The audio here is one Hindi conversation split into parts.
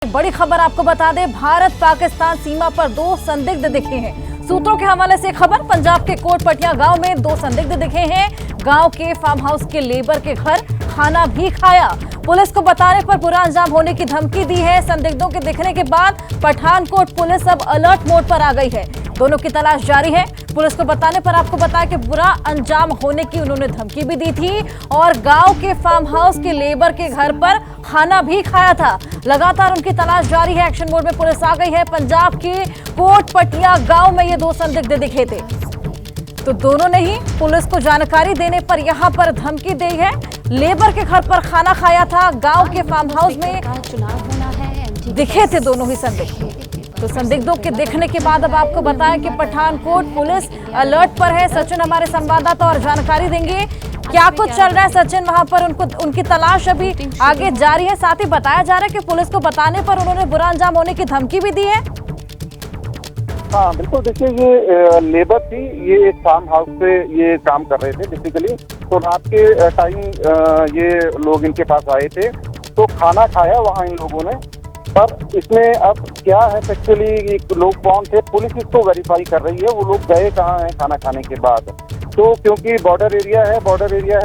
बड़ी खबर आपको बता दें, भारत पाकिस्तान सीमा पर दो संदिग्ध दिखे हैं। सूत्रों के हवाले से खबर, पंजाब के कोटपटिया गांव में दो संदिग्ध दिखे हैं। गांव के फार्म हाउस के लेबर के घर खाना भी खाया। पुलिस को बताने पर बुरा अंजाम होने की धमकी दी है। संदिग्धों के दिखने के बाद पठानकोट पुलिस अब अलर्ट मोड पर आ गई है। दोनों की तलाश जारी है। पुलिस को बताने पर आपको बताया कि बुरा अंजाम होने की उन्होंने धमकी भी दी थी और गांव के फार्म हाउस के लेबर के घर पर खाना भी खाया था। लगातार उनकी तलाश जारी है। एक्शन मोड में पुलिस आ गई है। पंजाब के कोटपटिया गांव में ये दो संदिग्ध दिखे थे, तो दोनों ने ही पुलिस को जानकारी देने पर यहां पर धमकी दी है। लेबर के घर पर खाना खाया था। गांव के फार्म हाउस में दिखे थे दोनों ही संदिग्ध। तो संदिग्धों के देखने के बाद अब आपको बताया कि पठानकोट पुलिस अलर्ट पर है। सचिन हमारे संवाददाता और जानकारी देंगे क्या कुछ चल रहा है। सचिन, वहां पर उनकी तलाश अभी आगे जारी है। साथ ही बताया जा रहा है कि पुलिस को बताने पर उन्होंने बुरा अंजाम होने की धमकी भी दी है। हाँ बिल्कुल, देखिए ये लेबर थी, ये एक फार्म हाउस पे ये काम कर रहे थे बेसिकली। तो रात के टाइम ये लोग इनके पास आए थे, तो खाना खाया वहाँ इन लोगों ने। पर इसमें अब क्या है, एक्चुअली लोग कौन थे, पुलिस इसको वेरीफाई कर रही है। वो लोग गए कहाँ हैं खाना खाने के बाद। तो क्योंकि बॉर्डर एरिया है,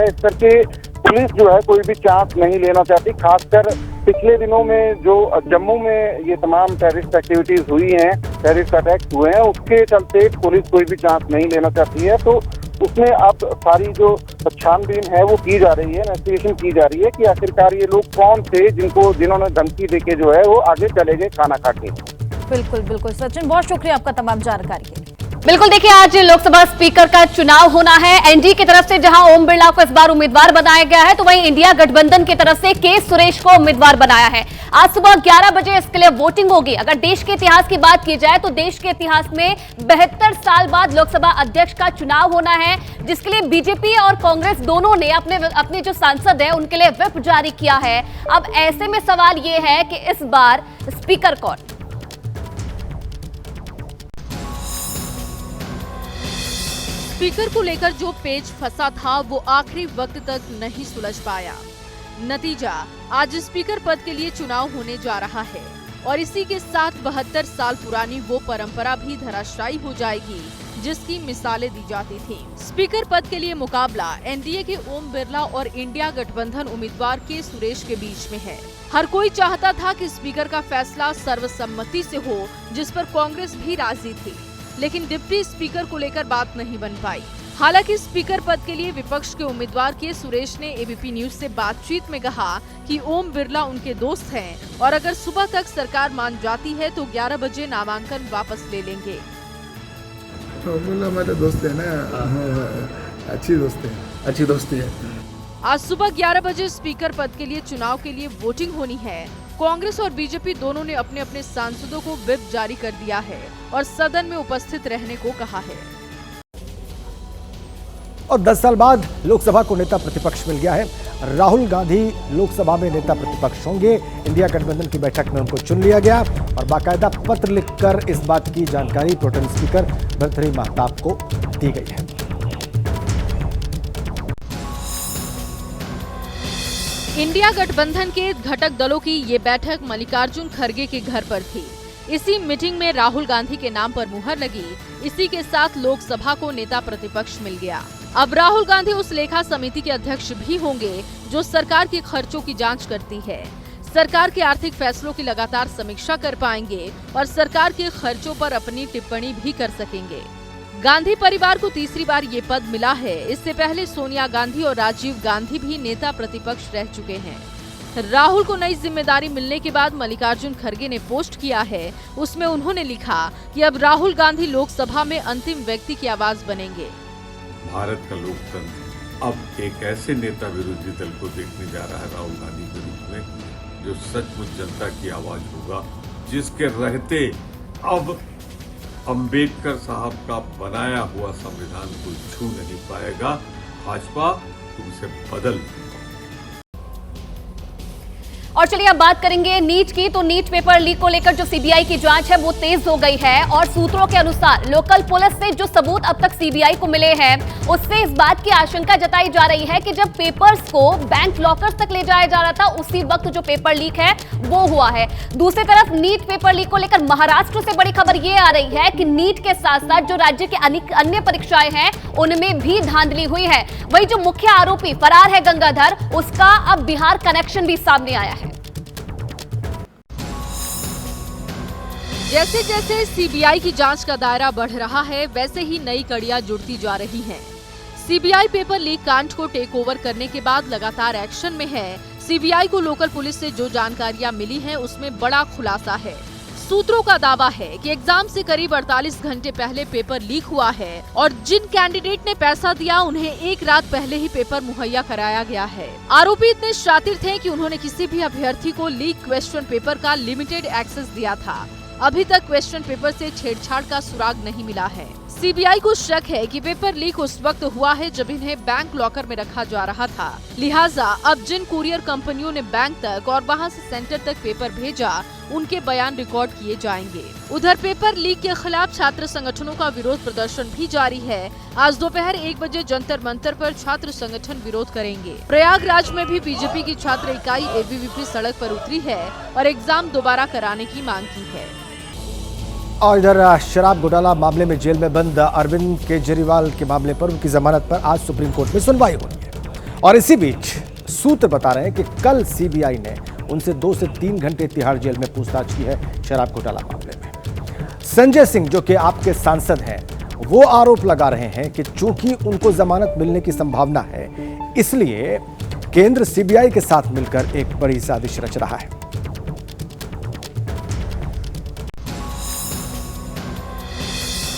इस करके पुलिस जो है कोई भी चांस नहीं लेना चाहती। खासकर पिछले दिनों में जो जम्मू में ये तमाम टेररिस्ट एक्टिविटीज हुई हैं, टेररिस्ट अटैक्स हुए हैं, उसके चलते पुलिस कोई भी चांस नहीं लेना चाहती है। तो उसमें अब सारी जो छानबीन है वो की जा रही है, इन्वेस्टिगेशन की जा रही है कि आखिरकार ये लोग कौन थे जिन्होंने धमकी देके जो है वो आगे चले गए खाना खा के। बिल्कुल बिल्कुल सचिन, बहुत शुक्रिया आपका तमाम जानकारी के लिए। बिल्कुल, देखिए आज लोकसभा स्पीकर का चुनाव होना है। एनडीए की तरफ से जहां ओम बिरला को इस बार उम्मीदवार बनाया गया है, तो वहीं इंडिया गठबंधन की तरफ से के सुरेश को उम्मीदवार बनाया है। आज सुबह 11 बजे इसके लिए वोटिंग होगी। अगर देश के इतिहास की बात की जाए तो देश के इतिहास में 72 साल बाद लोकसभा अध्यक्ष का चुनाव होना है, जिसके लिए बीजेपी और कांग्रेस दोनों ने अपने जो सांसद है उनके लिए व्हिप जारी किया है। अब ऐसे में सवाल ये है कि इस बार स्पीकर कौन? स्पीकर को लेकर जो पेच फंसा था वो आखिरी वक्त तक नहीं सुलझ पाया। नतीजा, आज स्पीकर पद के लिए चुनाव होने जा रहा है और इसी के साथ 72 साल पुरानी वो परंपरा भी धराशायी हो जाएगी जिसकी मिसालें दी जाती थीं। स्पीकर पद के लिए मुकाबला एनडीए के ओम बिरला और इंडिया गठबंधन उम्मीदवार के सुरेश के बीच में है। हर कोई चाहता था कि स्पीकर का फैसला सर्वसम्मति से हो, जिस पर कांग्रेस भी राजी थी, लेकिन डिप्टी स्पीकर को लेकर बात नहीं बन पाई। हालांकि स्पीकर पद के लिए विपक्ष के उम्मीदवार के सुरेश ने एबीपी न्यूज से बातचीत में कहा कि ओम बिरला उनके दोस्त हैं और अगर सुबह तक सरकार मान जाती है तो 11 बजे नामांकन वापस ले लेंगे। ओम बिरला हमारे दोस्त है ना, अच्छी दोस्ती है। आज सुबह 11 बजे स्पीकर पद के लिए चुनाव के लिए वोटिंग होनी है। कांग्रेस और बीजेपी दोनों ने अपने अपने सांसदों को व्हिप जारी कर दिया है और सदन में उपस्थित रहने को कहा है। और 10 साल बाद लोकसभा को नेता प्रतिपक्ष मिल गया है। राहुल गांधी लोकसभा में नेता प्रतिपक्ष होंगे। इंडिया गठबंधन की बैठक में उनको चुन लिया गया और बाकायदा पत्र लिखकर इस बात की जानकारी प्रोटेम स्पीकर भर्तृहरि महताब को दी गई है। इंडिया गठबंधन के घटक दलों की ये बैठक मल्लिकार्जुन खड़गे के घर पर थी। इसी मीटिंग में राहुल गांधी के नाम पर मुहर लगी। इसी के साथ लोकसभा को नेता प्रतिपक्ष मिल गया। अब राहुल गांधी उस लेखा समिति के अध्यक्ष भी होंगे जो सरकार के खर्चों की जांच करती है। सरकार के आर्थिक फैसलों की लगातार समीक्षा कर पाएंगे और सरकार के खर्चों पर अपनी टिप्पणी भी कर सकेंगे। गांधी परिवार को तीसरी बार ये पद मिला है। इससे पहले सोनिया गांधी और राजीव गांधी भी नेता प्रतिपक्ष रह चुके हैं। राहुल को नई जिम्मेदारी मिलने के बाद मल्लिकार्जुन खड़गे ने पोस्ट किया है। उसमें उन्होंने लिखा कि अब राहुल गांधी लोकसभा में अंतिम व्यक्ति की आवाज बनेंगे। भारत का लोकतंत्र अब एक ऐसे नेता विरोधी दल को देखने जा रहा है राहुल गांधी के रूप में, जो सचमुच जनता की आवाज होगा, जिसके रहते अब अंबेडकर साहब का बनाया हुआ संविधान को छू नहीं पाएगा। भाजपा तुमसे बदल। और चलिए अब बात करेंगे नीट की। तो नीट पेपर लीक को लेकर जो सीबीआई की जांच है वो तेज हो गई है और सूत्रों के अनुसार लोकल पुलिस से जो सबूत अब तक सीबीआई को मिले हैं उससे इस बात की आशंका जताई जा रही है कि जब पेपर्स को बैंक लॉकर्स तक ले जाया जा रहा था उसी वक्त जो पेपर लीक है वो हुआ है। दूसरी तरफ नीट पेपर लीक को लेकर महाराष्ट्र से बड़ी खबर ये आ रही है कि नीट के साथ साथ जो राज्य के अन्य परीक्षाएं हैं उनमें भी धांधली हुई है। वही जो मुख्य आरोपी फरार है गंगाधर, उसका अब बिहार कनेक्शन भी सामने आया है। जैसे जैसे सीबीआई की जांच का दायरा बढ़ रहा है, वैसे ही नई कड़ियां जुड़ती जा रही हैं। सीबीआई पेपर लीक कांड को टेक ओवर करने के बाद लगातार एक्शन में है। सीबीआई को लोकल पुलिस से जो जानकारियां मिली हैं, उसमें बड़ा खुलासा है। सूत्रों का दावा है कि एग्जाम से करीब 48 घंटे पहले पेपर लीक हुआ है और जिन कैंडिडेट ने पैसा दिया उन्हें एक रात पहले ही पेपर मुहैया कराया गया है। आरोपी इतने शातिर थे कि उन्होंने किसी भी अभ्यर्थी को लीक क्वेश्चन पेपर का लिमिटेड एक्सेस दिया था। अभी तक क्वेश्चन पेपर से छेड़छाड़ का सुराग नहीं मिला है। सीबीआई को शक है कि पेपर लीक उस वक्त हुआ है जब इन्हें बैंक लॉकर में रखा जा रहा था। लिहाजा अब जिन कुरियर कंपनियों ने बैंक तक और वहां से सेंटर तक पेपर भेजा, उनके बयान रिकॉर्ड किए जाएंगे। उधर पेपर लीक के खिलाफ छात्र संगठनों का विरोध प्रदर्शन भी जारी है। आज दोपहर 1 बजे जंतर मंतर पर छात्र संगठन विरोध करेंगे। प्रयागराज में भी बीजेपी की छात्र इकाई एबीवीपी सड़क पर उतरी है और एग्जाम दोबारा कराने की मांग की है। और इधर शराब घोटाला मामले में जेल में बंद अरविंद केजरीवाल के मामले पर उनकी जमानत पर आज सुप्रीम कोर्ट में सुनवाई होनी है। और इसी बीच सूत्र बता रहे हैं कि कल सीबीआई ने उनसे 2 से 3 घंटे तिहाड़ जेल में पूछताछ की है शराब घोटाला मामले में। संजय सिंह, जो कि आपके सांसद हैं, वो आरोप लगा रहे हैं कि चूंकि उनको जमानत मिलने की संभावना है, इसलिए केंद्र सीबीआई के साथ मिलकर एक बड़ी साजिश रच रहा है।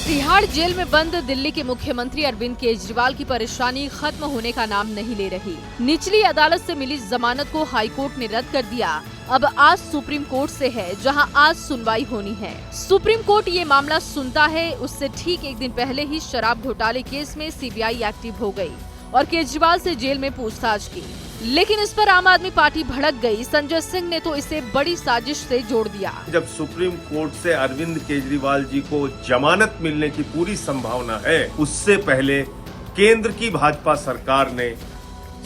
तिहाड़ जेल में बंद दिल्ली के मुख्यमंत्री अरविंद केजरीवाल की परेशानी खत्म होने का नाम नहीं ले रही। निचली अदालत से मिली जमानत को हाईकोर्ट ने रद्द कर दिया। अब आज सुप्रीम कोर्ट से है, जहां आज सुनवाई होनी है। सुप्रीम कोर्ट ये मामला सुनता है, उससे ठीक एक दिन पहले ही शराब घोटाले केस में सीबीआई एक्टिव हो गई और केजरीवाल से जेल में पूछताछ की। लेकिन इस पर आम आदमी पार्टी भड़क गई। संजय सिंह ने तो इसे बड़ी साजिश से जोड़ दिया। जब सुप्रीम कोर्ट से अरविंद केजरीवाल जी को जमानत मिलने की पूरी संभावना है, उससे पहले केंद्र की भाजपा सरकार ने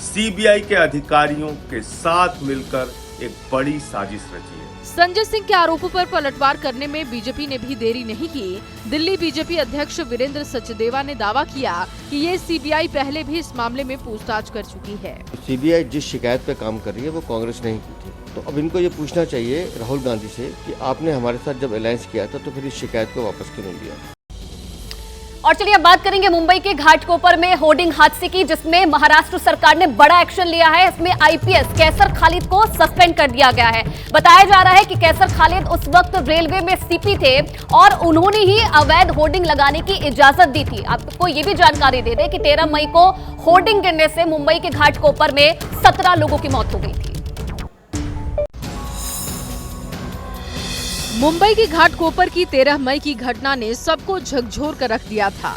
सीबीआई के अधिकारियों के साथ मिलकर एक बड़ी साजिश रची है। संजय सिंह के आरोपों पर पलटवार करने में बीजेपी ने भी देरी नहीं की। दिल्ली बीजेपी अध्यक्ष वीरेंद्र सचदेवा ने दावा किया कि ये सीबीआई पहले भी इस मामले में पूछताछ कर चुकी है। सीबीआई जिस शिकायत पे काम कर रही है वो कांग्रेस ने ही की थी, तो अब इनको ये पूछना चाहिए राहुल गांधी से कि आपने हमारे साथ जब अलायंस किया था तो फिर इस शिकायत को वापस क्यों नहीं लिया। और चलिए अब बात करेंगे मुंबई के घाटकोपर में होर्डिंग हादसे की, जिसमें महाराष्ट्र सरकार ने बड़ा एक्शन लिया है। इसमें आईपीएस कैसर खालिद को सस्पेंड कर दिया गया है। बताया जा रहा है कि कैसर खालिद उस वक्त रेलवे में सीपी थे और उन्होंने ही अवैध होर्डिंग लगाने की इजाजत दी थी। आपको ये भी जानकारी दे दें कि 13 मई को होर्डिंग गिरने से मुंबई के घाटकोपर में 17 लोगों की मौत हो गई थी। मुंबई के घाटकोपर की 13 मई की घटना ने सबको झकझोर कर रख दिया था।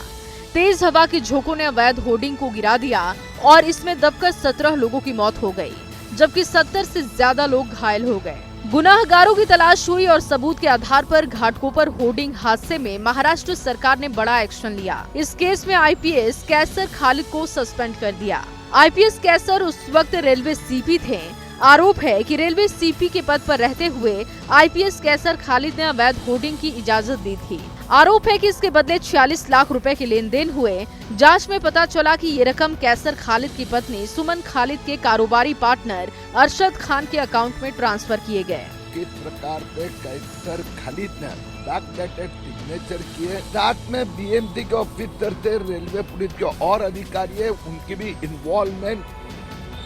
तेज हवा के झोंकों ने अवैध होर्डिंग को गिरा दिया और इसमें दबकर 17 लोगों की मौत हो गई, जबकि 70 से ज्यादा लोग घायल हो गए। गुनाहगारों की तलाश हुई और सबूत के आधार पर घाटकोपर होर्डिंग हादसे में महाराष्ट्र सरकार ने बड़ा एक्शन लिया। इस केस में आईपीएस कैसर खालिद को सस्पेंड कर दिया। आईपीएस कैसर उस वक्त रेलवे सीपी थे। आरोप है कि रेलवे सीपी के पद पर रहते हुए आईपीएस कैसर खालिद ने अवैध होर्डिंग की इजाजत दी थी। आरोप है कि इसके बदले 46 लाख रुपए के लेन देन हुए। जांच में पता चला कि ये रकम कैसर खालिद की पत्नी सुमन खालिद के कारोबारी पार्टनर अरशद खान के अकाउंट में ट्रांसफर किए गए। किस प्रकार पे कैसर खालिद ने बैकडेटेड सिग्नेचर किए, साथ में बीएमसी के ऑफिसर थे, रेलवे पुलिस के और अधिकारी है, उनकी भी involvement.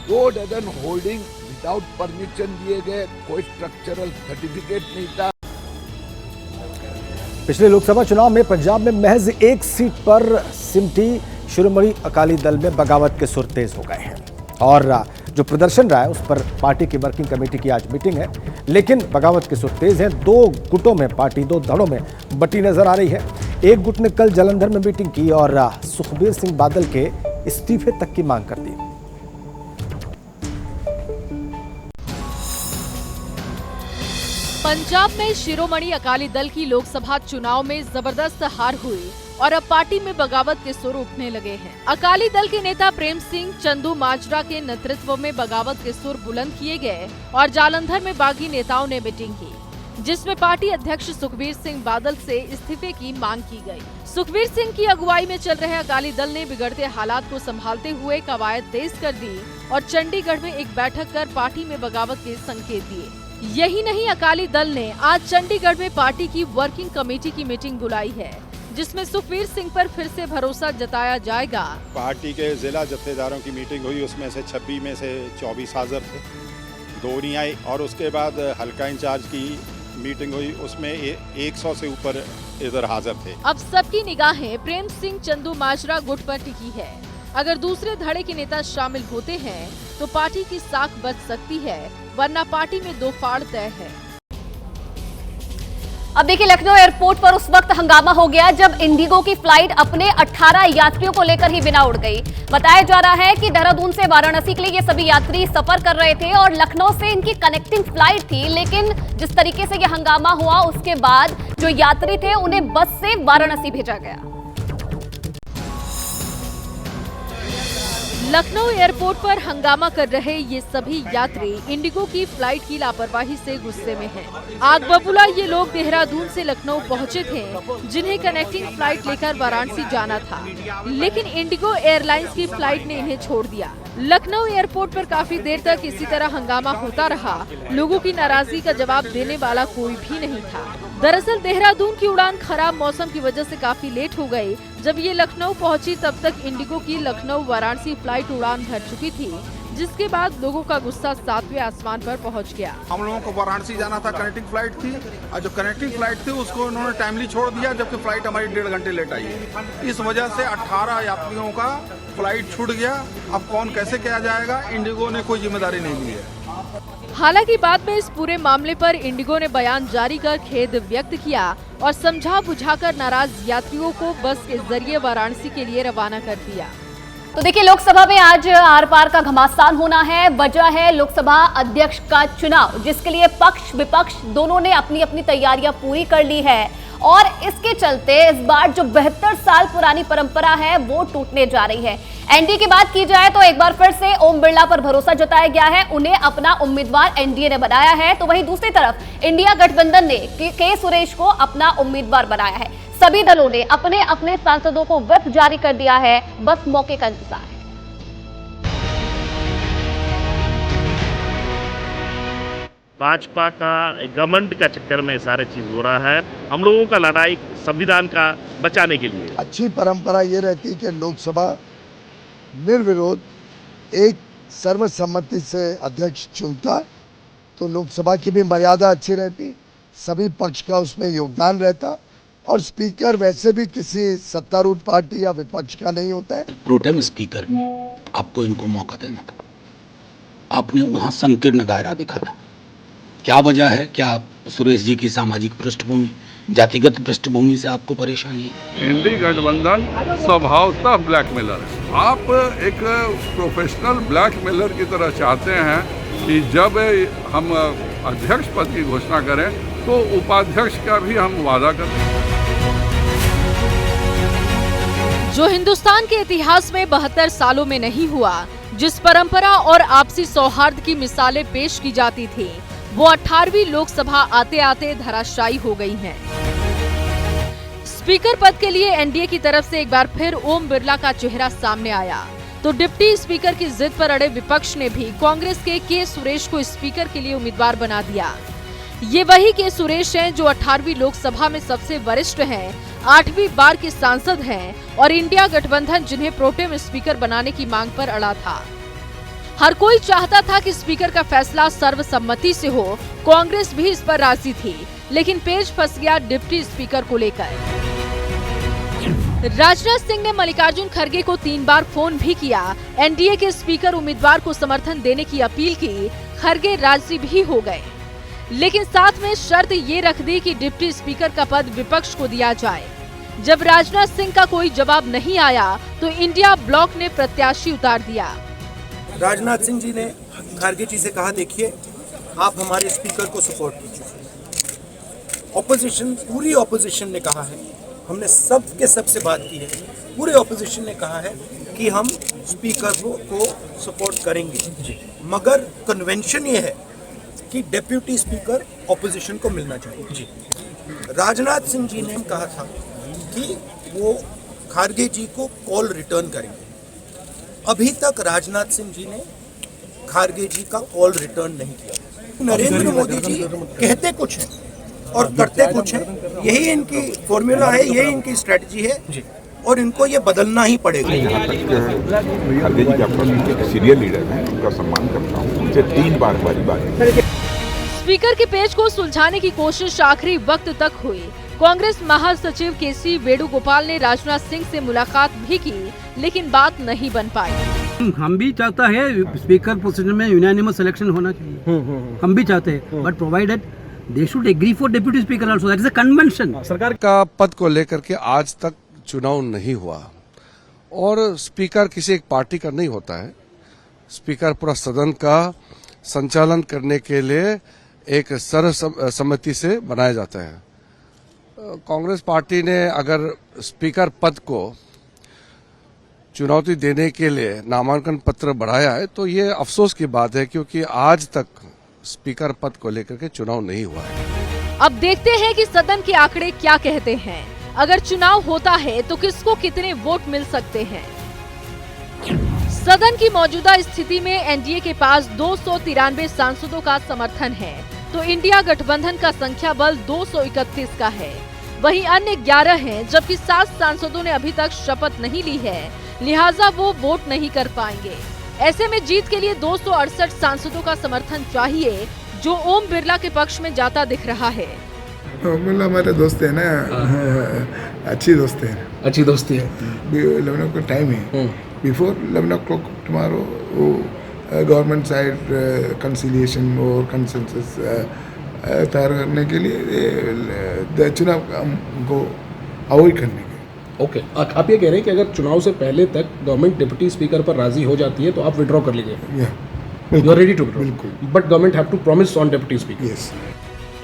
2 dozen holding without permission दिए गए, कोई स्ट्रक्चरल सर्टिफिकेट नहीं था। पिछले लोकसभा चुनाव में पंजाब में महज एक सीट पर सिमटी शिरोमणि अकाली दल में बगावत के सुर तेज हो गए हैं और जो प्रदर्शन रहा है उस पर पार्टी की वर्किंग कमेटी की आज मीटिंग है, लेकिन बगावत के सुर तेज हैं। 2 गुटों में पार्टी 2 धड़ों में बटी नजर आ रही है। एक गुट ने कल जालंधर में मीटिंग की और सुखबीर सिंह बादल के इस्तीफे तक की मांग कर दी। पंजाब में शिरोमणि अकाली दल की लोकसभा चुनाव में जबरदस्त हार हुई और अब पार्टी में बगावत के सुर उठने लगे हैं। अकाली दल के नेता प्रेम सिंह चंदू माजरा के नेतृत्व में बगावत के सुर बुलंद किए गए और जालंधर में बागी नेताओं ने मीटिंग की, जिसमें पार्टी अध्यक्ष सुखबीर सिंह बादल से इस्तीफे की मांग की गई। सुखबीर सिंह की अगुवाई में चल रहे अकाली दल ने बिगड़ते हालात को संभालते हुए कवायद तेज कर दी और चंडीगढ़ में एक बैठक कर पार्टी में बगावत के संकेत दिए। यही नहीं, अकाली दल ने आज चंडीगढ़ में पार्टी की वर्किंग कमेटी की मीटिंग बुलाई है, जिसमें सुखबीर सिंह पर फिर से भरोसा जताया जाएगा। पार्टी के जिला जत्थेदारों की मीटिंग हुई, उसमें से 26 में से 24 हाजिर थे, 2 नहीं आई। और उसके बाद हल्का इंचार्ज की मीटिंग हुई, उसमें 100 से ऊपर इधर हाजिर थे। अब सबकी निगाहें प्रेम सिंह चंदू माजरा गुट पर टिकी है। अगर दूसरे धड़े के नेता शामिल होते हैं तो पार्टी की साख बच सकती है, वरना पार्टी में दो फाड़ तय है। अब देखिए, लखनऊ एयरपोर्ट पर उस वक्त हंगामा हो गया जब इंडिगो की फ्लाइट अपने 18 यात्रियों को लेकर ही बिना उड़ गई। बताया जा रहा है कि देहरादून से वाराणसी के लिए ये सभी यात्री सफर कर रहे थे और लखनऊ से इनकी कनेक्टिंग फ्लाइट थी, लेकिन जिस तरीके से ये हंगामा हुआ उसके बाद जो यात्री थे उन्हें बस से वाराणसी भेजा गया। लखनऊ एयरपोर्ट पर हंगामा कर रहे ये सभी यात्री इंडिगो की फ्लाइट की लापरवाही से गुस्से में हैं। आग बबूला ये लोग देहरादून से लखनऊ पहुंचे थे, जिन्हें कनेक्टिंग फ्लाइट लेकर वाराणसी जाना था, लेकिन इंडिगो एयरलाइंस की फ्लाइट ने इन्हें छोड़ दिया। लखनऊ एयरपोर्ट पर काफी देर तक इसी तरह हंगामा होता रहा। लोगों की नाराजगी का जवाब देने वाला कोई भी नहीं था। दरअसल देहरादून की उड़ान खराब मौसम की वजह से काफी लेट हो गई। जब ये लखनऊ पहुंची तब तक इंडिगो की लखनऊ वाराणसी फ्लाइट उड़ान भर चुकी थी, जिसके बाद लोगों का गुस्सा 7वें आसमान पर पहुंच गया। हम लोगों को वाराणसी जाना था, कनेक्टिंग फ्लाइट थी, और जो कनेक्टिंग फ्लाइट थी उसको उन्होंने टाइमली छोड़ दिया, जबकि फ्लाइट हमारी 1.5 घंटे लेट आई है। इस वजह से 18 यात्रियों का फ्लाइट छूट गया। अब कौन कैसे किया जाएगा, इंडिगो ने कोई जिम्मेदारी नहीं ली है। हालांकि बाद में इस पूरे मामले पर इंडिगो ने बयान जारी कर खेद व्यक्त किया और समझा बुझाकर नाराज यात्रियों को बस के जरिए वाराणसी के लिए रवाना कर दिया। तो देखिए, लोकसभा में आज आर पार का घमासान होना है। वजह है लोकसभा अध्यक्ष का चुनाव, जिसके लिए पक्ष विपक्ष दोनों ने अपनी अपनी तैयारियां पूरी कर ली है और इसके चलते इस बार जो 72 साल पुरानी परंपरा है वो टूटने जा रही है। एनडीए की बात की जाए तो एक बार फिर से ओम बिरला पर भरोसा जताया गया है, उन्हें अपना उम्मीदवार एनडीए ने बनाया है। तो वहीं दूसरी तरफ इंडिया गठबंधन ने के सुरेश को अपना उम्मीदवार बनाया है। सभी दलों ने अपने अपने सांसदों को व्हिप जारी कर दिया है, बस मौके का इंतजार है। भाजपा का घमंड का चक्कर में सारे चीज हो रहा है। हम लोगों का लड़ाई संविधान का बचाने के लिए। अच्छी परंपरा ये रहती है कि लोकसभा निर्विरोध एक सर्वसम्मति से अध्यक्ष चुनता है, तो लोकसभा की भी मर्यादा अच्छी रहती, सभी पक्ष का उसमें योगदान रहता, और स्पीकर वैसे भी किसी सत्तारूढ़ पार्टी या विपक्ष का नहीं होता है। प्रोटेम स्पीकर आपको इनको मौका देना था, आपने वहाँ संकीर्ण दायरा दिखा था। क्या वजह है? क्या सुरेश जी की सामाजिक पृष्ठभूमि, जातिगत पृष्ठभूमि से आपको परेशानी है? इंडी गठबंधन स्वभावतः ब्लैकमेलर है। आप एक प्रोफेशनल ब्लैकमेलर की तरह चाहते हैं कि जब हम अध्यक्ष पद की घोषणा करें तो उपाध्यक्ष का भी हम वादा करें। जो हिंदुस्तान के इतिहास में 72 सालों में नहीं हुआ, जिस परंपरा और आपसी सौहार्द की मिसालें पेश की जाती थी, वो 18वीं लोकसभा आते आते धराशायी हो गई हैं। स्पीकर पद के लिए एनडीए की तरफ से एक बार फिर ओम बिरला का चेहरा सामने आया, तो डिप्टी स्पीकर की जिद पर अड़े विपक्ष ने भी कांग्रेस के सुरेश को स्पीकर के लिए उम्मीदवार बना दिया। ये वही के सुरेश हैं जो 18वीं लोकसभा में सबसे वरिष्ठ हैं, 8वीं बार के सांसद हैं और इंडिया गठबंधन जिन्हें प्रोटेम स्पीकर बनाने की मांग पर अड़ा था। हर कोई चाहता था कि स्पीकर का फैसला सर्वसम्मति से हो, कांग्रेस भी इस पर राजी थी, लेकिन पेच फंस गया डिप्टी स्पीकर को लेकर। राजनाथ सिंह ने मल्लिकार्जुन खड़गे को 3 बार फोन भी किया, एनडीए के स्पीकर उम्मीदवार को समर्थन देने की अपील की, खड़गे राजी भी हो गए, लेकिन साथ में शर्त ये रख दी कि डिप्टी स्पीकर का पद विपक्ष को दिया जाए। जब राजनाथ सिंह का कोई जवाब नहीं आया तो इंडिया ब्लॉक ने प्रत्याशी उतार दिया। राजनाथ सिंह जी ने खड़गे जी से कहा, देखिए आप हमारे स्पीकर को सपोर्ट कीजिए। ऑपोजिशन, पूरी ऑपोजिशन ने कहा है हमने सब के सब से बात की है। पूरे ऑपोजिशन ने कहा है कि हम स्पीकर को सपोर्ट करेंगे, मगर कन्वेंशन ये है कि डिप्यूटी स्पीकर ऑपोजिशन को मिलना चाहिए। राजनाथ सिंह जी ने कहा था कि वो खारगे जी को कॉल रिटर्न करेंगे। अभी तक राजनाथ सिंह जी ने खारगे जी का कॉल रिटर्न नहीं किया। नरेंद्र मोदी जी कहते कुछ हैं और करते कुछ हैं, यही इनकी फॉर्मूला है, यही इनकी स्ट्रेटजी है और इनको ये बदलना ही पड़ेगा। खारगे जी आपका सीनियर लीडर है, उनका सम्मान करता हूँ, उनसे 3 बार हमारी बात। स्पीकर के पेच को सुलझाने की कोशिश आखिरी वक्त तक हुई। कांग्रेस महासचिव केसी वेणुगोपाल ने राजनाथ सिंह से मुलाकात भी की, लेकिन बात नहीं बन पाई। हम भी चाहता है स्पीकर पोजीशन में यूनानिमस सिलेक्शन होना चाहिए, हम भी चाहते हैं, but provided they should agree for deputy speaker also, that is a convention. सरकार का पद को लेकर के आज तक चुनाव नहीं हुआ और स्पीकर किसी एक पार्टी का नहीं होता है। स्पीकर पूरा सदन का संचालन करने के लिए एक सर्वसम्मति से बनाया जाता है। कांग्रेस पार्टी ने अगर स्पीकर पद को चुनौती देने के लिए नामांकन पत्र बढ़ाया है तो ये अफसोस की बात है, क्योंकि आज तक स्पीकर पद को लेकर के चुनाव नहीं हुआ है। अब देखते हैं कि सदन के आंकड़े क्या कहते हैं। अगर चुनाव होता है तो किसको कितने वोट मिल सकते हैं। सदन की मौजूदा स्थिति में एनडीए के पास 293 सांसदों का समर्थन है, तो इंडिया गठबंधन का संख्या बल 231 का है। वहीं अन्य 11 हैं, जबकि 7 सांसदों ने अभी तक शपथ नहीं ली है, लिहाजा वो वोट नहीं कर पाएंगे। ऐसे में जीत के लिए 268 सांसदों का समर्थन चाहिए, जो ओम बिरला के पक्ष में जाता दिख रहा है। ओम बिरला हमारे दोस्त है ना, अच्छी दोस्त है, अच्छी दोस्ती है। 11 o'clock टाइम है, before 11 o'clock tomorrow government side conciliation और कंसेंसस तैयार करने के लिए चुनाव को अवॉइड करने के। ओके, आप ये कह रहे हैं कि अगर चुनाव से पहले तक गवर्नमेंट डिप्टी स्पीकर पर राजी हो जाती है तो आप विड्रॉ कर लीजिए। You are ready to withdraw, बिल्कुल, but government have to promise on deputy speaker. Yes.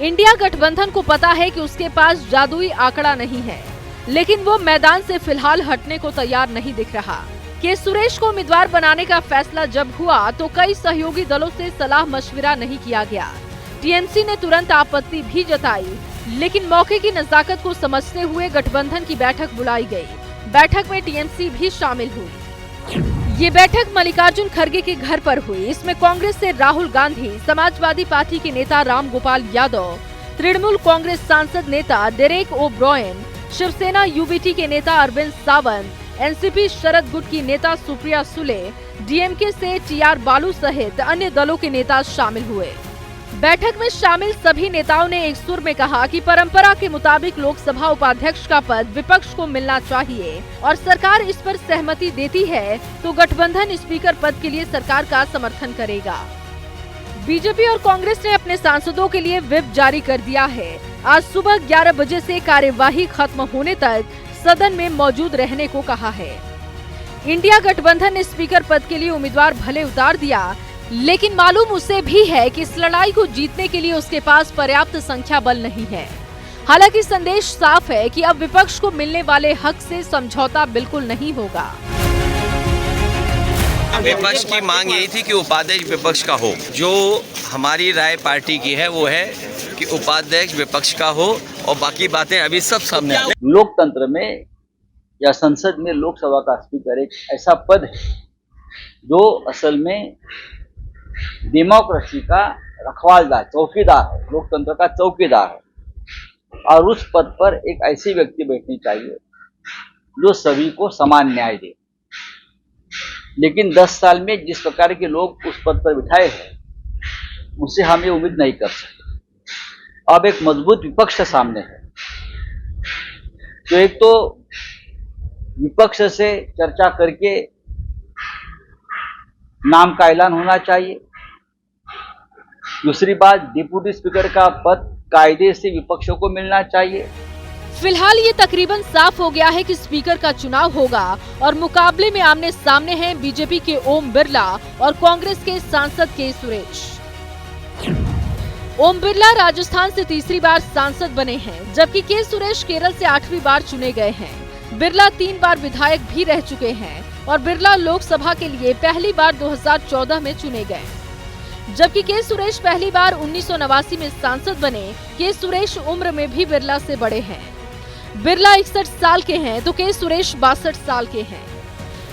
India गठबंधन को पता है कि उसके पास जादुई आंकड़ा नहीं है, लेकिन वो मैदान से फिलहाल हटने को तैयार नहीं दिख रहा। के सुरेश को उम्मीदवार बनाने का फैसला जब हुआ तो कई सहयोगी दलों से सलाह मशविरा नहीं किया गया। टीएमसी ने तुरंत आपत्ति भी जताई, लेकिन मौके की नजाकत को समझते हुए गठबंधन की बैठक बुलाई गई। बैठक में टीएमसी भी शामिल हुई। ये बैठक मल्लिकार्जुन खड़गे के घर पर हुई। इसमें कांग्रेस से राहुल गांधी, समाजवादी पार्टी के नेता राम गोपाल यादव, तृणमूल कांग्रेस सांसद नेता डेरेक ओ ब्रायन, शिवसेना यूबीटी के नेता अरविंद सावंत, एनसीपी शरद गुट की नेता सुप्रिया सुले, डीएमके से टीआर बालू सहित अन्य दलों के नेता शामिल हुए। बैठक में शामिल सभी नेताओं ने एक सुर में कहा कि परंपरा के मुताबिक लोकसभा उपाध्यक्ष का पद विपक्ष को मिलना चाहिए और सरकार इस पर सहमति देती है तो गठबंधन स्पीकर पद के लिए सरकार का समर्थन करेगा। बीजेपी और कांग्रेस ने अपने सांसदों के लिए व्हिप जारी कर दिया है। आज सुबह 11 बजे से कार्यवाही खत्म होने तक सदन में मौजूद रहने को कहा है। इंडिया गठबंधन ने स्पीकर पद के लिए उम्मीदवार भले उतार दिया, लेकिन मालूम उसे भी है कि इस लड़ाई को जीतने के लिए उसके पास पर्याप्त संख्या बल नहीं है। हालांकि संदेश साफ है कि अब विपक्ष को मिलने वाले हक से समझौता बिल्कुल नहीं होगा। विपक्ष की मांग यही थी कि उपाध्यक्ष विपक्ष का हो। जो हमारी राय पार्टी की है वो है कि उपाध्यक्ष विपक्ष का हो और बाकी बातें अभी सब सामने। लोकतंत्र में या संसद में लोकसभा का स्पीकर एक ऐसा पद है जो असल में डेमोक्रेसी का रखवालदार, चौकीदार है, लोकतंत्र का चौकीदार है। और उस पद पर एक ऐसी व्यक्ति बैठनी चाहिए जो सभी को समान न्याय दे। लेकिन 10 साल में जिस प्रकार के लोग उस पद पर बिठाए हैं उससे हम ये उम्मीद नहीं कर सकते। अब एक मजबूत विपक्ष सामने है, तो एक तो विपक्ष से चर्चा करके नाम का ऐलान होना चाहिए। दूसरी बात, डिप्टी स्पीकर का पद कायदे से विपक्षों को मिलना चाहिए। फिलहाल ये तकरीबन साफ हो गया है कि स्पीकर का चुनाव होगा और मुकाबले में आमने सामने हैं बीजेपी के ओम बिरला और कांग्रेस के सांसद के सुरेश। ओम बिरला राजस्थान से तीसरी बार सांसद बने हैं, जबकि के सुरेश केरल से 8वीं बार चुने गए हैं। बिरला 3 बार विधायक भी रह चुके हैं और बिरला लोकसभा के लिए पहली बार 2014 में चुने गए, जबकि के सुरेश पहली बार 1989 में सांसद बने। के सुरेश उम्र में भी बिरला से बड़े हैं। बिरला 61 साल के हैं तो के सुरेश 62 साल के हैं।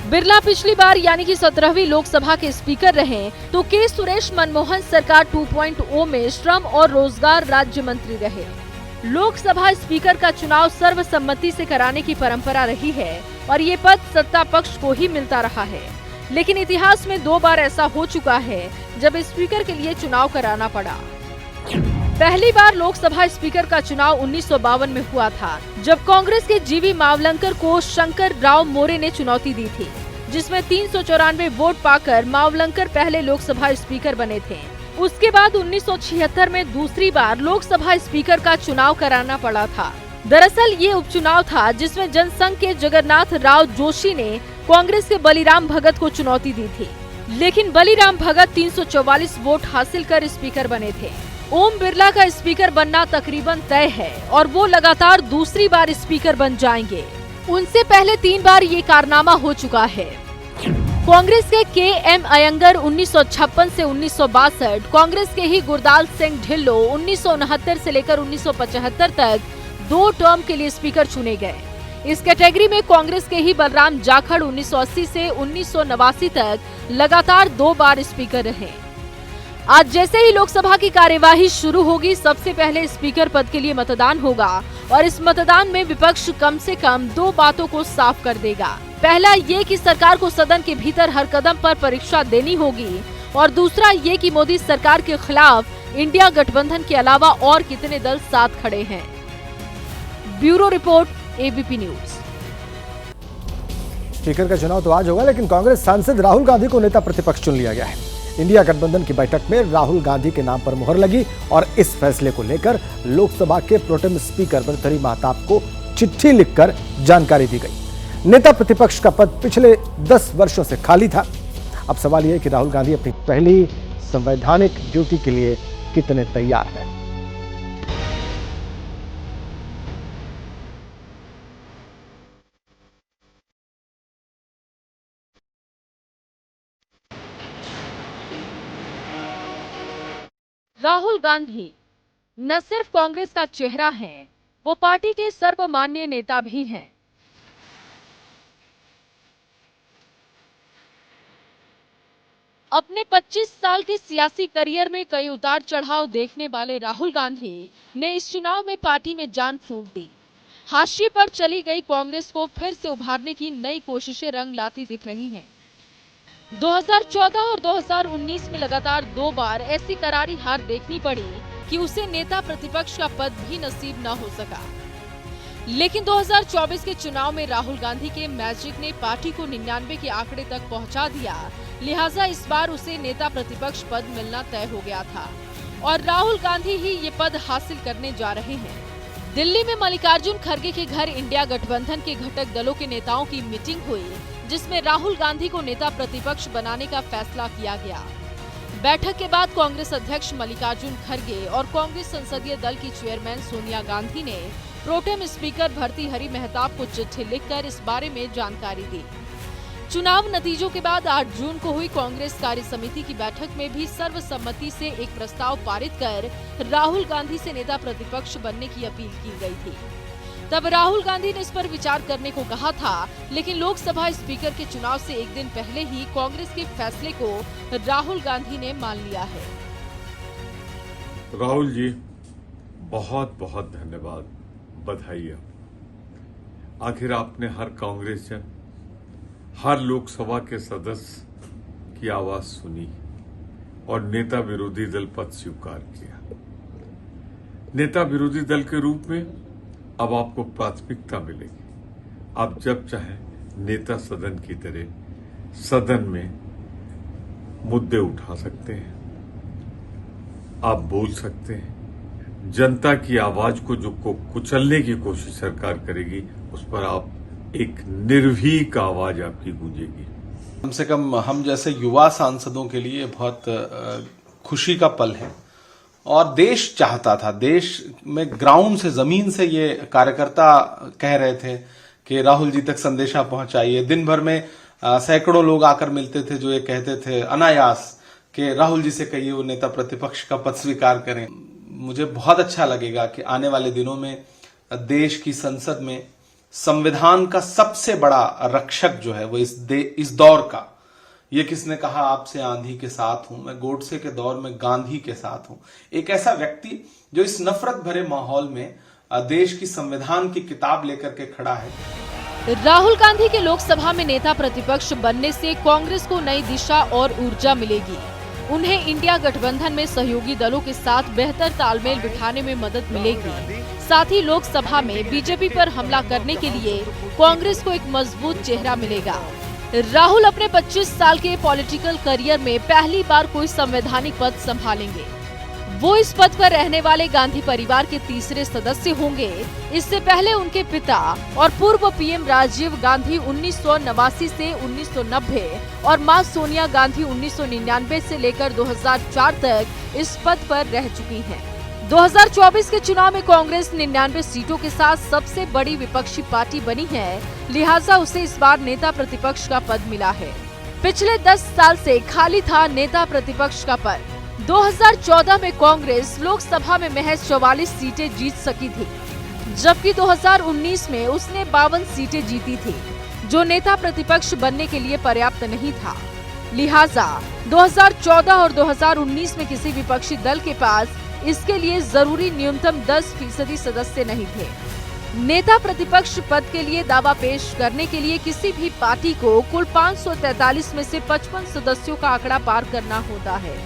बिरला पिछली बार यानी कि 17वीं लोकसभा के स्पीकर रहे तो के सुरेश मनमोहन सरकार 2.0 में श्रम और रोजगार राज्य मंत्री रहे। लोकसभा स्पीकर का चुनाव सर्वसम्मति से कराने की परंपरा रही है और ये पद सत्ता पक्ष को ही मिलता रहा है, लेकिन इतिहास में 2 बार ऐसा हो चुका है जब स्पीकर के लिए चुनाव कराना पड़ा। पहली बार लोकसभा स्पीकर का चुनाव 1952 में हुआ था, जब कांग्रेस के जीवी मावलंकर को शंकर राव मोरे ने चुनौती दी थी, जिसमें 394 वोट पाकर मावलंकर पहले लोकसभा स्पीकर बने थे। उसके बाद 1976 में दूसरी बार लोकसभा स्पीकर का चुनाव कराना पड़ा था। दरअसल ये उपचुनाव था जिसमें जनसंघ के जगन्नाथ राव जोशी ने कांग्रेस के बलिराम भगत को चुनौती दी थी, लेकिन बलिराम भगत 344 वोट हासिल कर स्पीकर बने थे। ओम बिरला का स्पीकर बनना तकरीबन तय है और वो लगातार दूसरी बार स्पीकर बन जाएंगे। उनसे पहले 3 बार ये कारनामा हो चुका है। कांग्रेस के एम अयंगर 1956 से 1962, कांग्रेस के ही गुरदाल सिंह ढिल्लो 1969 से लेकर 1975 तक 2 टर्म के लिए स्पीकर चुने गए। इस कैटेगरी में कांग्रेस के ही बलराम जाखड़ 1980 से 1989 तक लगातार 2 बार स्पीकर रहे। आज जैसे ही लोकसभा की कार्यवाही शुरू होगी, सबसे पहले स्पीकर पद के लिए मतदान होगा और इस मतदान में विपक्ष कम से कम 2 बातों को साफ कर देगा। पहला ये कि सरकार को सदन के भीतर हर कदम पर परीक्षा देनी होगी और दूसरा ये कि मोदी सरकार के खिलाफ इंडिया गठबंधन के अलावा और कितने दल साथ खड़े हैं। Bureau report, ABP news. Speaker का चुनाव तो आज होगा, लेकिन कांग्रेस सांसद राहुल गांधी को नेता प्रतिपक्ष चुन लिया गया है। इंडिया गठबंधन की बैठक में राहुल गांधी के नाम पर मुहर लगी और इस फैसले को लेकर लोकसभा के प्रोटेम स्पीकर भर्तृहरि महताब को चिट्ठी लिखकर जानकारी दी गई। नेता प्रतिपक्ष का पद पिछले 10 वर्षों से खाली था। अब सवाल यह है कि राहुल गांधी अपनी पहली संवैधानिक ड्यूटी के लिए कितने तैयार हैं। राहुल गांधी न सिर्फ कांग्रेस का चेहरा हैं, वो पार्टी के सर्वमान्य नेता भी हैं। अपने 25 साल के सियासी करियर में कई उतार चढ़ाव देखने वाले राहुल गांधी ने इस चुनाव में पार्टी में जान फूंक दी। हाशिए पर चली गई कांग्रेस को फिर से उभारने की नई कोशिशें रंग लाती दिख रही हैं। 2014 और 2019 में लगातार 2 बार ऐसी करारी हार देखनी पड़ी कि उसे नेता प्रतिपक्ष का पद भी नसीब न हो सका। लेकिन 2024 के चुनाव में राहुल गांधी के मैजिक ने पार्टी को 99 के आंकड़े तक पहुंचा दिया, लिहाजा इस बार उसे नेता प्रतिपक्ष पद मिलना तय हो गया था और राहुल गांधी ही ये पद हासिल करने जा रहे हैं। दिल्ली में मल्लिकार्जुन खड़गे के घर इंडिया गठबंधन के घटक दलों के नेताओं की मीटिंग हुई, जिसमें राहुल गांधी को नेता प्रतिपक्ष बनाने का फैसला किया गया। बैठक के बाद कांग्रेस अध्यक्ष मल्लिकार्जुन खड़गे और कांग्रेस संसदीय दल की चेयरमैन सोनिया गांधी ने प्रोटेम स्पीकर भर्तृहरि महताब को चिट्ठी लिखकर इस बारे में जानकारी दी। चुनाव नतीजों के बाद 8 जून को हुई कांग्रेस कार्य समिति की बैठक में भी सर्वसम्मति से एक प्रस्ताव पारित कर राहुल गांधी से नेता प्रतिपक्ष बनने की अपील की गई थी। तब राहुल गांधी ने इस पर विचार करने को कहा था, लेकिन लोकसभा स्पीकर के चुनाव से एक दिन पहले ही कांग्रेस के फैसले को राहुल गांधी ने मान लिया है। राहुल जी, बहुत बहुत धन्यवाद, बधाई। आखिर आपने हर कांग्रेस जन, हर लोकसभा के सदस्य की आवाज सुनी और नेता विरोधी दल पद स्वीकार किया। नेता विरोधी दल के रूप में अब आपको प्राथमिकता मिलेगी। आप जब चाहे नेता सदन की तरह सदन में मुद्दे उठा सकते हैं, आप बोल सकते हैं। जनता की आवाज को जो कुचलने की कोशिश सरकार करेगी, उस पर आप एक निर्भीक आवाज आपकी गूंजेगी। कम से कम हम जैसे युवा सांसदों के लिए बहुत खुशी का पल है और देश चाहता था, देश में ग्राउंड से, जमीन से ये कार्यकर्ता कह रहे थे कि राहुल जी तक संदेशा पहुंचाइए। दिन भर में सैकड़ों लोग आकर मिलते थे जो ये कहते थे अनायास कि राहुल जी से कहिए वो नेता प्रतिपक्ष का पद स्वीकार करें। मुझे बहुत अच्छा लगेगा कि आने वाले दिनों में देश की संसद में संविधान का सबसे बड़ा रक्षक जो है वो इस दौर का, ये किसने कहा आपसे आंधी के साथ हूं, मैं गोडसे के दौर में गांधी के साथ हूं। एक ऐसा व्यक्ति जो इस नफरत भरे माहौल में देश की संविधान की किताब लेकर के खड़ा है। राहुल गांधी के लोकसभा में नेता प्रतिपक्ष बनने से कांग्रेस को नई दिशा और ऊर्जा मिलेगी। उन्हें इंडिया गठबंधन में सहयोगी दलों के साथ बेहतर तालमेल बिठाने में मदद मिलेगी। साथ ही लोकसभा में बीजेपी पर हमला करने के लिए कांग्रेस को एक मजबूत चेहरा मिलेगा। राहुल अपने 25 साल के पॉलिटिकल करियर में पहली बार कोई संवैधानिक पद संभालेंगे। वो इस पद पर रहने वाले गांधी परिवार के तीसरे सदस्य होंगे। इससे पहले उनके पिता और पूर्व पीएम राजीव गांधी 1989 से 1990 और मां सोनिया गांधी 1999 से लेकर 2004 तक इस पद पर रह चुकी हैं। 2024 के चुनाव में कांग्रेस 99 सीटों के साथ सबसे बड़ी विपक्षी पार्टी बनी है, लिहाजा उसे इस बार नेता प्रतिपक्ष का पद मिला है। पिछले 10 साल से खाली था नेता प्रतिपक्ष का पद। 2014 में कांग्रेस लोकसभा में महज 44 सीटें जीत सकी थी, जबकि 2019 में उसने 52 सीटें जीती थी, जो नेता प्रतिपक्ष बनने के लिए पर्याप्त नहीं था। लिहाजा 2014 और 2019 में किसी विपक्षी दल के पास इसके लिए जरूरी न्यूनतम 10% सदस्य नहीं थे। नेता प्रतिपक्ष पद के लिए दावा पेश करने के लिए किसी भी पार्टी को कुल 543 में से 55 सदस्यों का आंकड़ा पार करना होता है।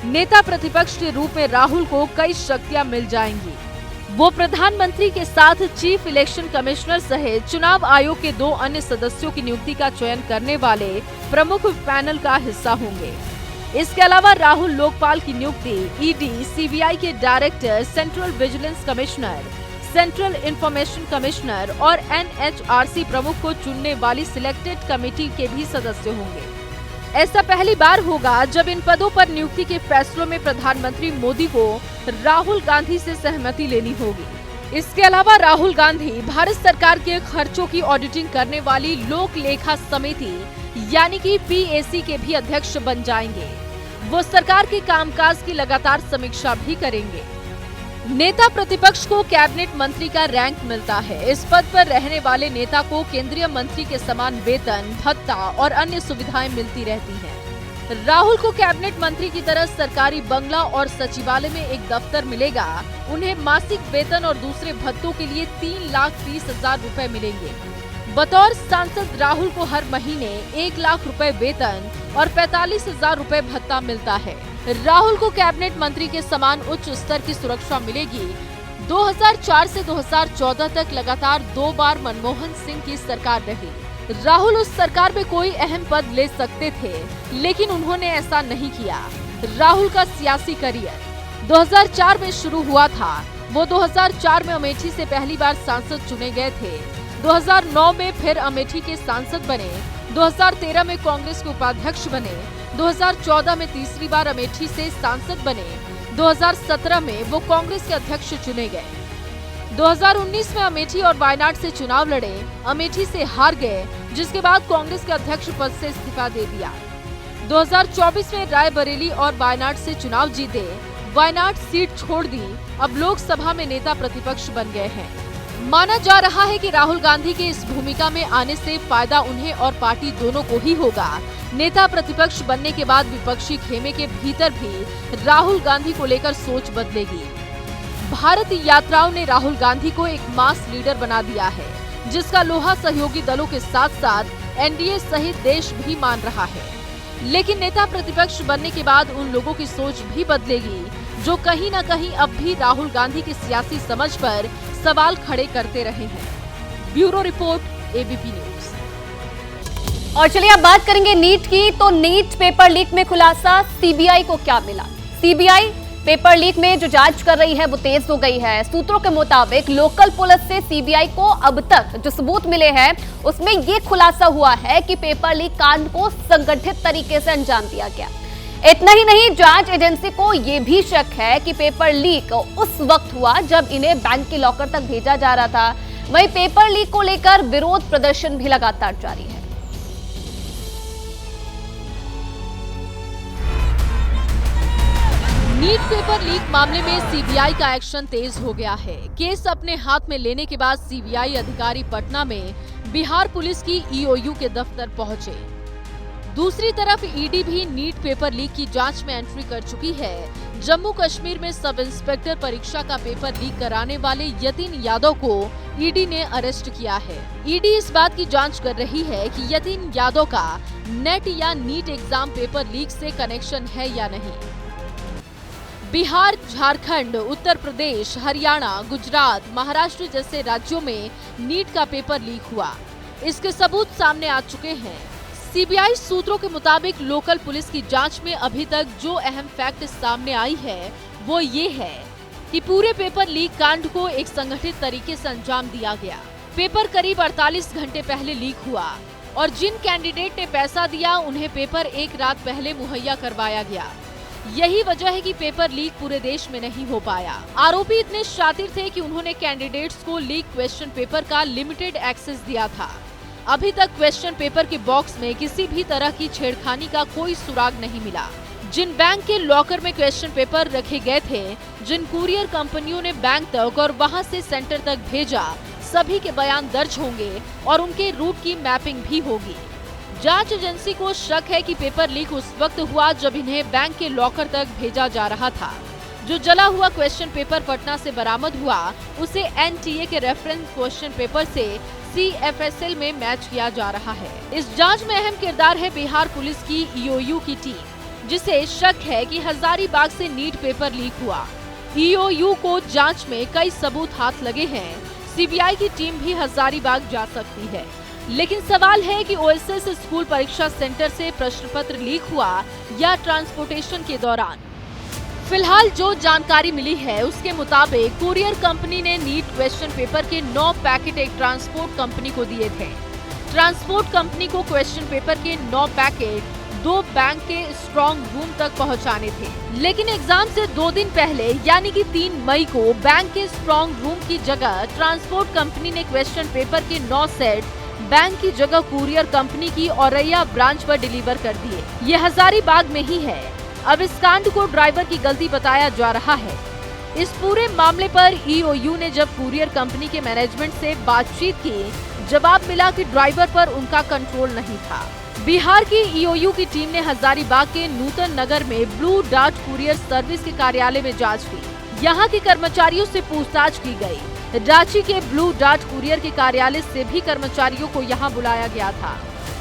नेता प्रतिपक्ष के रूप में राहुल को कई शक्तियां मिल जाएंगी। वो प्रधानमंत्री के साथ चीफ इलेक्शन कमिश्नर सहित चुनाव आयोग के 2 अन्य सदस्यों की नियुक्ति का चयन करने वाले प्रमुख पैनल का हिस्सा होंगे। इसके अलावा राहुल लोकपाल की नियुक्ति ईडी, सीबीआई के director, central vigilance commissioner, central information commissioner और एनएचआरसी प्रमुख को चुनने वाली सिलेक्टेड कमेटी के भी सदस्य होंगे। ऐसा पहली बार होगा जब इन पदों पर नियुक्ति के फैसलों में प्रधानमंत्री मोदी को राहुल गांधी से सहमति लेनी होगी। इसके अलावा राहुल गांधी भारत सरकार के खर्चों की ऑडिटिंग करने वाली लोक लेखा समिति यानी कि पीएसी के भी अध्यक्ष बन जाएंगे। वो सरकार के कामकाज की लगातार समीक्षा भी करेंगे। नेता प्रतिपक्ष को कैबिनेट मंत्री का रैंक मिलता है। इस पद पर रहने वाले नेता को केंद्रीय मंत्री के समान वेतन, भत्ता और अन्य सुविधाएं मिलती रहती हैं। राहुल को कैबिनेट मंत्री की तरह सरकारी बंगला और सचिवालय में एक दफ्तर मिलेगा। उन्हें मासिक वेतन और दूसरे भत्तों के लिए 3,30,000 रुपए मिलेंगे। बतौर सांसद राहुल को हर महीने 1 लाख रुपए वेतन और 45,000 रुपए भत्ता मिलता है। राहुल को कैबिनेट मंत्री के समान उच्च स्तर की सुरक्षा मिलेगी। 2004 से 2014 तक लगातार 2 बार मनमोहन सिंह की सरकार रही। राहुल उस सरकार में कोई अहम पद ले सकते थे, लेकिन उन्होंने ऐसा नहीं किया। राहुल का सियासी करियर 2004 में शुरू हुआ था। वो 2004 में अमेठी से पहली बार सांसद चुने गए थे। 2009 में फिर अमेठी के सांसद बने। 2013 में कांग्रेस के उपाध्यक्ष बने। 2014 में तीसरी बार अमेठी से सांसद बने। 2017 में वो कांग्रेस के अध्यक्ष चुने गए। 2019 में अमेठी और वायनाड से चुनाव लड़े, अमेठी से हार गए, जिसके बाद कांग्रेस के अध्यक्ष पद से इस्तीफा दे दिया। 2024 में रायबरेली और वायनाड से चुनाव जीते, वायनाड सीट छोड़ दी, अब लोकसभा में नेता प्रतिपक्ष बन गए हैं। माना जा रहा है कि राहुल गांधी के इस भूमिका में आने से फायदा उन्हें और पार्टी दोनों को ही होगा। नेता प्रतिपक्ष बनने के बाद विपक्षी खेमे के भीतर भी राहुल गांधी को लेकर सोच बदलेगी। भारत यात्राओं ने राहुल गांधी को एक मास लीडर बना दिया है, जिसका लोहा सहयोगी दलों के साथ साथ एनडीए सहित देश भी मान रहा है। लेकिन नेता प्रतिपक्ष बनने के बाद उन लोगों की सोच भी बदलेगी, जो कहीं न कहीं अब भी राहुल गांधी की सियासी समझ पर सवाल खड़े करते रहे हैं। Bureau report, ABP news. और चलिए अब बात करेंगे नीट की। तो नीट पेपर लीक में खुलासा, सीबीआई को क्या मिला? सीबीआई पेपर लीक में जो जांच कर रही है वो तेज हो गई है। सूत्रों के मुताबिक लोकल पुलिस से सीबीआई को अब तक जो सबूत मिले हैं उसमें ये खुलासा हुआ है कि पेपर लीक कांड को संगठित तरीके से अंजाम दिया गया। इतना ही नहीं, जांच एजेंसी को यह भी शक है कि पेपर लीक उस वक्त हुआ जब इन्हें बैंक के लॉकर तक भेजा जा रहा था। वहीं पेपर लीक को लेकर विरोध प्रदर्शन भी लगातार जारी है। नीट पेपर लीक मामले में सीबीआई का एक्शन तेज हो गया है। केस अपने हाथ में लेने के बाद सीबीआई अधिकारी पटना में बिहार पुलिस की ईओयू के दफ्तर पहुंचे। दूसरी तरफ ईडी भी नीट पेपर लीक की जांच में एंट्री कर चुकी है। जम्मू कश्मीर में सब इंस्पेक्टर परीक्षा का पेपर लीक कराने वाले यतीन यादव को ईडी ने अरेस्ट किया है। ईडी इस बात की जांच कर रही है कि यतीन यादव का नेट या नीट एग्जाम पेपर लीक से कनेक्शन है या नहीं। बिहार, झारखंड, उत्तर प्रदेश, हरियाणा, गुजरात, महाराष्ट्र जैसे राज्यों में नीट का पेपर लीक हुआ। इसके सबूत सामने आ चुके हैं। सीबीआई सूत्रों के मुताबिक लोकल पुलिस की जांच में अभी तक जो अहम फैक्ट सामने आई है वो ये है कि पूरे पेपर लीक कांड को एक संगठित तरीके से अंजाम दिया गया। पेपर करीब 48 घंटे पहले लीक हुआ और जिन कैंडिडेट ने पैसा दिया उन्हें पेपर एक रात पहले मुहैया करवाया गया। यही वजह है कि पेपर लीक पूरे देश में नहीं हो पाया। आरोपी इतने शातिर थे कि उन्होंने कैंडिडेट्स को लीक क्वेश्चन पेपर का लिमिटेड एक्सेस दिया था। अभी तक क्वेश्चन पेपर के बॉक्स में किसी भी तरह की छेड़खानी का कोई सुराग नहीं मिला। जिन बैंक के लॉकर में क्वेश्चन पेपर रखे गए थे, जिन कुरियर कंपनियों ने बैंक तक और वहां से सेंटर तक भेजा, सभी के बयान दर्ज होंगे और उनके रूट की मैपिंग भी होगी। जांच एजेंसी को शक है कि पेपर लीक उस वक्त हुआ जब इन्हें बैंक के लॉकर तक भेजा जा रहा था। जो जला हुआ क्वेश्चन पेपर पटना से बरामद हुआ, उसे एनटीए के रेफरेंस क्वेश्चन पेपर से CFSL में मैच किया जा रहा है। इस जांच में अहम किरदार है बिहार पुलिस की ईओयू की टीम, जिसे शक है कि हजारीबाग से नीट पेपर लीक हुआ। ईओयू को जांच में कई सबूत हाथ लगे हैं। सीबीआई की टीम भी हजारीबाग जा सकती है, लेकिन सवाल है कि ओएसएस स्कूल परीक्षा सेंटर से प्रश्न पत्र लीक हुआ या ट्रांसपोर्टेशन के दौरान। फिलहाल जो जानकारी मिली है उसके मुताबिक कुरियर कंपनी ने नीट क्वेश्चन पेपर के 9 पैकेट एक ट्रांसपोर्ट कंपनी को दिए थे। ट्रांसपोर्ट कंपनी को क्वेश्चन पेपर के 9 पैकेट 2 बैंक के स्ट्रॉन्ग रूम तक पहुंचाने थे, लेकिन एग्जाम से 2 दिन पहले यानी कि 3 मई को बैंक के स्ट्रॉन्ग रूम की जगह ट्रांसपोर्ट कंपनी ने क्वेश्चन पेपर के 9 सेट बैंक की जगह कुरियर कंपनी की औरैया ब्रांच पर डिलीवर कर दिए। ये हजारीबाग में ही है। अब इस कांड को ड्राइवर की गलती बताया जा रहा है। इस पूरे मामले पर ईओयू ने जब कुरियर कंपनी के मैनेजमेंट से बातचीत की, जवाब मिला कि ड्राइवर पर उनका कंट्रोल नहीं था। बिहार की ईओयू की टीम ने हजारीबाग के नूतन नगर में ब्लू डार्ट कुरियर सर्विस के कार्यालय में जांच की। यहाँ के कर्मचारियों से पूछताछ की गई। रांची के ब्लू डार्ट कुरियर के कार्यालय से भी कर्मचारियों को यहाँ बुलाया गया था,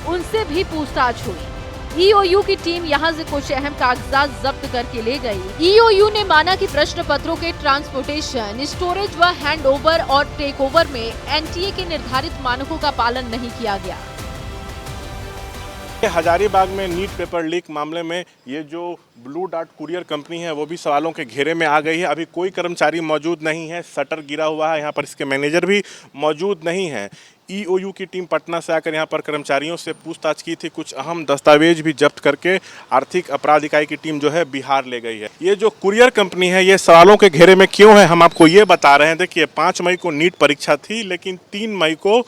उनसे भी पूछताछ हुई। ईओयू की टीम यहां से कुछ अहम कागजात जब्त करके ले गई। ईओयू ने माना कि प्रश्न पत्रों के ट्रांसपोर्टेशन, स्टोरेज व हैंडओवर और टेकओवर में एनटीए के निर्धारित मानकों का पालन नहीं किया गया। हजारीबाग में नीट पेपर लीक मामले में ये जो ब्लू डार्ट कुरियर कंपनी है वो भी सवालों के घेरे में आ गई है। अभी कोई कर्मचारी मौजूद नहीं है, शटर गिरा हुआ है, यहाँ पर इसके मैनेजर भी मौजूद नहीं है। ईओयू की टीम पटना से आकर यहाँ पर कर्मचारियों से पूछताछ की थी। कुछ अहम दस्तावेज भी जब्त करके आर्थिक अपराध इकाई की टीम जो है बिहार ले गई है। ये जो कुरियर कंपनी है ये सवालों के घेरे में क्यों है, हम आपको ये बता रहे हैं। देखिए 5 मई को नीट परीक्षा थी, लेकिन 3 मई को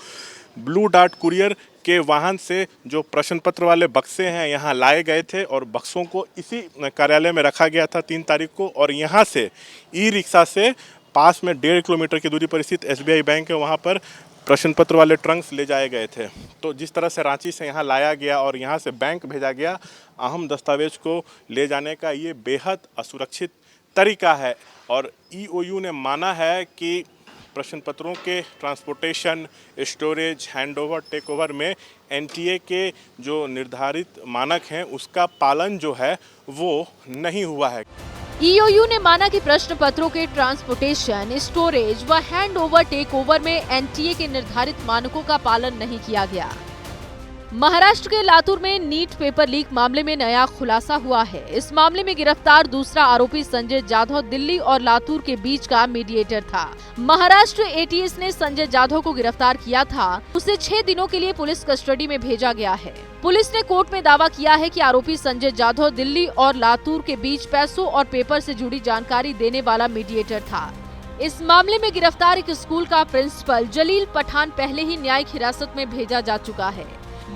ब्लू डार्ट कुरियर के वाहन से जो प्रश्न पत्र वाले बक्से हैं यहाँ लाए गए थे और बक्सों को इसी कार्यालय में रखा गया था 3 तारीख को। और यहाँ से ई रिक्शा से पास में 1.5 किलोमीटर की दूरी पर स्थित SBI बैंक है, वहाँ पर प्रश्न पत्र वाले ट्रंक्स ले जाए गए थे। तो जिस तरह से रांची से यहाँ लाया गया और यहाँ से बैंक भेजा गया, अहम दस्तावेज को ले जाने का ये बेहद असुरक्षित तरीका है। और ईओयू ने माना है कि प्रश्न पत्रों के ट्रांसपोर्टेशन, स्टोरेज, हैंडओवर, टेकओवर में एनटीए के जो निर्धारित मानक हैं उसका पालन जो है वो नहीं हुआ है। ईओयू ने माना कि प्रश्न पत्रों के ट्रांसपोर्टेशन, स्टोरेज व हैंडओवर, टेकओवर में एनटीए के निर्धारित मानकों का पालन नहीं किया गया। महाराष्ट्र के लातूर में नीट पेपर लीक मामले में नया खुलासा हुआ है। इस मामले में गिरफ्तार दूसरा आरोपी संजय जाधव दिल्ली और लातूर के बीच का मीडिएटर था। महाराष्ट्र एटीएस ने संजय जाधव को गिरफ्तार किया था। उसे 6 दिनों के लिए पुलिस कस्टडी में भेजा गया है। पुलिस ने कोर्ट में दावा किया है कि आरोपी संजय जाधव दिल्ली और लातूर के बीच पैसों और पेपर से जुड़ी जानकारी देने वाला मीडिएटर था। इस मामले में गिरफ्तार एक स्कूल का प्रिंसिपल जलील पठान पहले ही न्यायिक हिरासत में भेजा जा चुका है।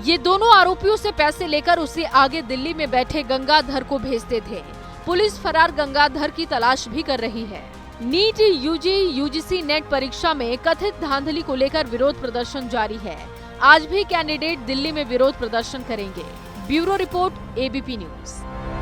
ये दोनों आरोपियों से पैसे लेकर उसे आगे दिल्ली में बैठे गंगाधर को भेजते थे। पुलिस फरार गंगाधर की तलाश भी कर रही है। नीट यूजीसी नेट परीक्षा में कथित धांधली को लेकर विरोध प्रदर्शन जारी है। आज भी कैंडिडेट दिल्ली में विरोध प्रदर्शन करेंगे। Bureau report, ABP news.